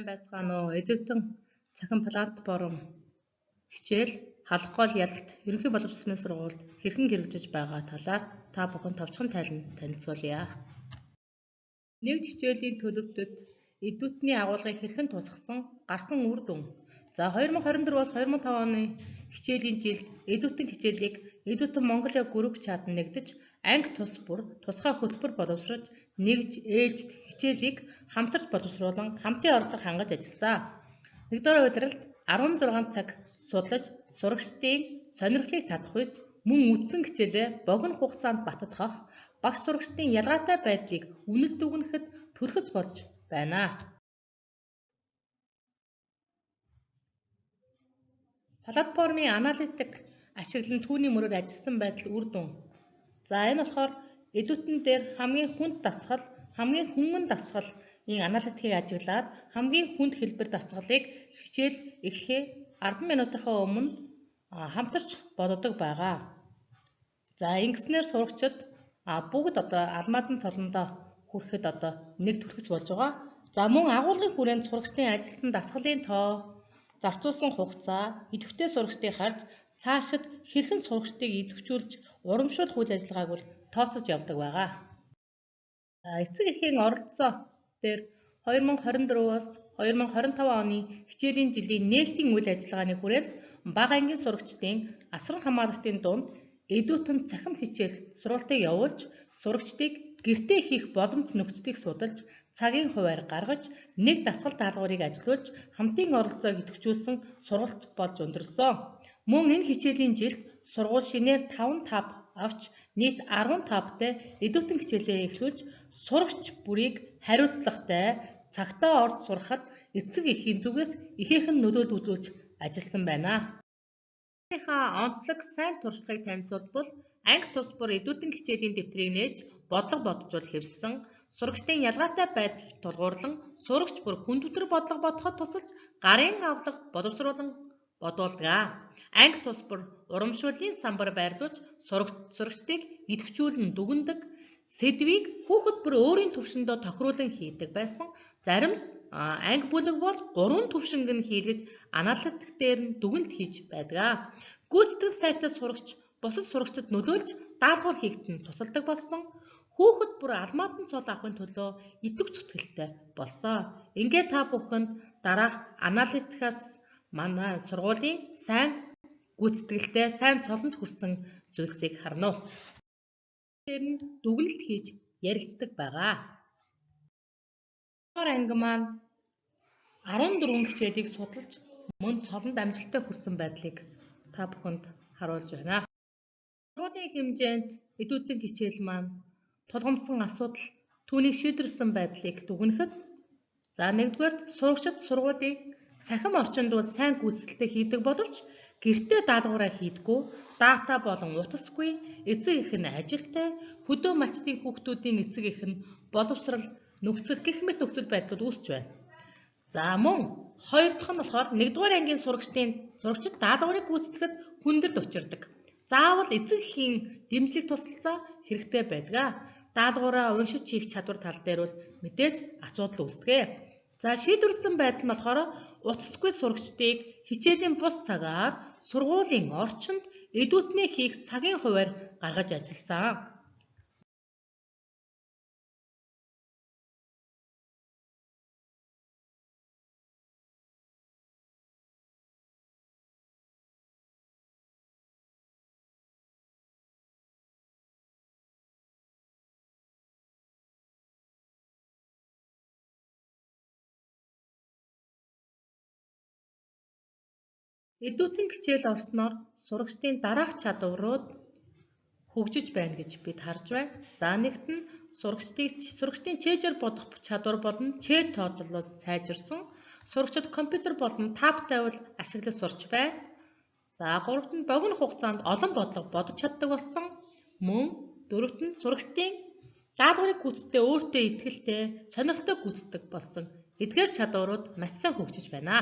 Байцгаана уу эдвэтэн цахим платформ хичээл халах гол ялалт ерөнхий боловсролын сургуульд хэрхэн хэрэгжиж байгаа талаар та бүхэн товчхон танилцуулъя. Нэгд хичээлийн төлөвлөлтөд эдвэтний агуулгыг хэрхэн тусгасан гарсан үр дүн. За 2024-оос 2025 оны хичээлийн жилд эдвэтэн хичээлийг эдвэтэн Монголиа групп чат нэгдэж анги тус бүр тусгай хөтөлбөр боловсрож нэгж ээлжид хичээлийг хамтарч боловсруулан хамтын орлого хангаж ажилласан. Нэгдүгээр удиралд 16 цаг судлаж сурагчдын сонирхлыг татах үед мөн үздэн хичээлээ богино хугацаанд баттгах багш сурагчдын ялгаатай байдлыг үнэлж дүгнэхэд төлөвлөж болж байна. Платформын аналитик ашиглан түүний мөрөөр ажилласан байдал үр дүн. За энэ болохоор эдвэтэн дээр хамгийн хүнмэн дасгалын аналитикийг ажиглаад хамгийн хүнд хэлбэр дасгалыг хичээл эхлэхээ 10 минутынхаа өмнө хамтарч боддог байгаа. За ингэснээр сурагчид бүгд алмаатан цолондоо хүрэхэд нэг түлхэж болж байгаа. За мөн агуулгын хүрээнд сурагчдын ажилласан дасгалын тоо, зарцуулсан хугацаа, идэвхтэй сурагчдыг харж цаашид хэрхэн сурагчдыг идэвхжүүлж урамшуулах үйл ажиллагааг бол тооцож явдаг байгаа. Эцэг эхийн оролцоо дээр 2024-оос 2025 оны хичээлийн жилийн нээлтийн үйл ажиллагааны хүрээнд бага ангийн сурагчдын асран хамгаалагчдын дунд эдвэтэн цахим хичээл сургалтыг явуулж сурагчдыг гэртээ хийх боломж нөхцөлийг судалж цагийн хуваар гаргаж нэг дасгал даалгаврыг ажилуулж хамтын оролцоог идэвхжүүлсэн сургалт болж өндөрлсөн. Мөн энэ хичээлийн жилд сургууль шинээр 5 тав авч нийт 10 тавтай эдвэтэн хичээлээ эхлүүлж сурагч бүрийг хариуцлагатай цагтаа орж сурахад эцэг эхийн зүгээс ихээхэн нөлөөлөл үзүүлж ажилласан байна. Онцлог сайн туршлагыг танилцуулбал анги тус бүр эдвэтэн хичээлийн дэвтрийг нээж бодлого боджуул хэвссэн, сурагчдын ялгаатай байдал тулгуурлан, сурагч бүр хүндэвтэр бодлого бодоход тусалж гарын авлага боловсруулан бодуулдаг. Анги тус бүр урамшууллын самбар байрлуулж сурагчдыг идэвхжүүлэн дүгнэдэг, сэдвийг хүүхэд бүр өөрийн төвшөндөө тохируулан хийдэг байсан. Зарим анги бүлэг бол 3 төвшинг нь хийлгэж аналитик дээр нь дүгнэлт хийж байдаг. Гүйцэтгэх сайтай сурагч бусад сурагчдад нөлөөлж даалгавар хийхэд нь тусалдаг болсон. Хүүхэд бүр алмаатан цол авахын төлөө идэвх зүтгэлтэй болсон. Ингээд та бүхэнд дараах аналитикаас манай сургуулийн сайн гүйцэтгэлтэй, сайн цолонд хүрсэн зүйлсийг харна. Тэр нь дүгнэлт хийж ярилцдаг байгаа. Анги маань 14 хичээлийг судалж мөн цолонд амжилттай хүрсэн байдлыг та бүхэнд харуулж байна. Сургуулийн хэмжээнд эдвэтэн хичээл маань тулгымдсан асуудал түүнийг шийдвэрлсэн байдлыг дүгнэхэд нэгдүгээр сурагчид сургуулийн цахим орчинд бол сайн гүйцэтгэлтэй хийдэг боловч гэртээ даалгавраа хийдэггүй, дата болон утасгүй, эцэг эх нь ажилтай, хөдөө малчдын хүүхдүүдийн эцэг эх нь боловсрал нөхцөл гэх мэт нөхцөл байдлууд үүсэж байна. За мөн хоёр дахь нь болохоор 1-р ангийн сурагчид даалгаврыг гүйцэтгэхэд хүндрэл учирдаг. Заавал эцэг эхийн дэмжлэг тусалцаа хэрэгтэй байдаг. Даалгавраа уншиж хийх чадвар тал дээр бол мэдээж асуудал үүсдэг. За шийдвэрлсэн байдал нь болохоор утасгүй сурагчдыг хичээлийн бус цагаар сургуулийн орчинд эдвэтнээ хийх цагийн хуваар гаргаж ажилласан. Эдвэтэн хичээл орсноор сурагчдын дараах чадварууд хөгжиж байна гэж бид харж байна. За нэгт нь сурагчдын чэйжээр бодох чадвар болон чэйж тоотлол сайжирсан. Сурагчид компьютер болон тап тавил ашиглаж сурч байна. За гуравт нь богино хугацаанд олон бодлого бодож чаддаг болсон. Мөн дөрөвт нь сурагчдын даалгаврыг гүйцэтгэхдээ өөртөө итгэлтэй, сонирхолтой гүйцэтгэдэг болсон. Эдгээр чадварууд маш сайн хөгжиж байна.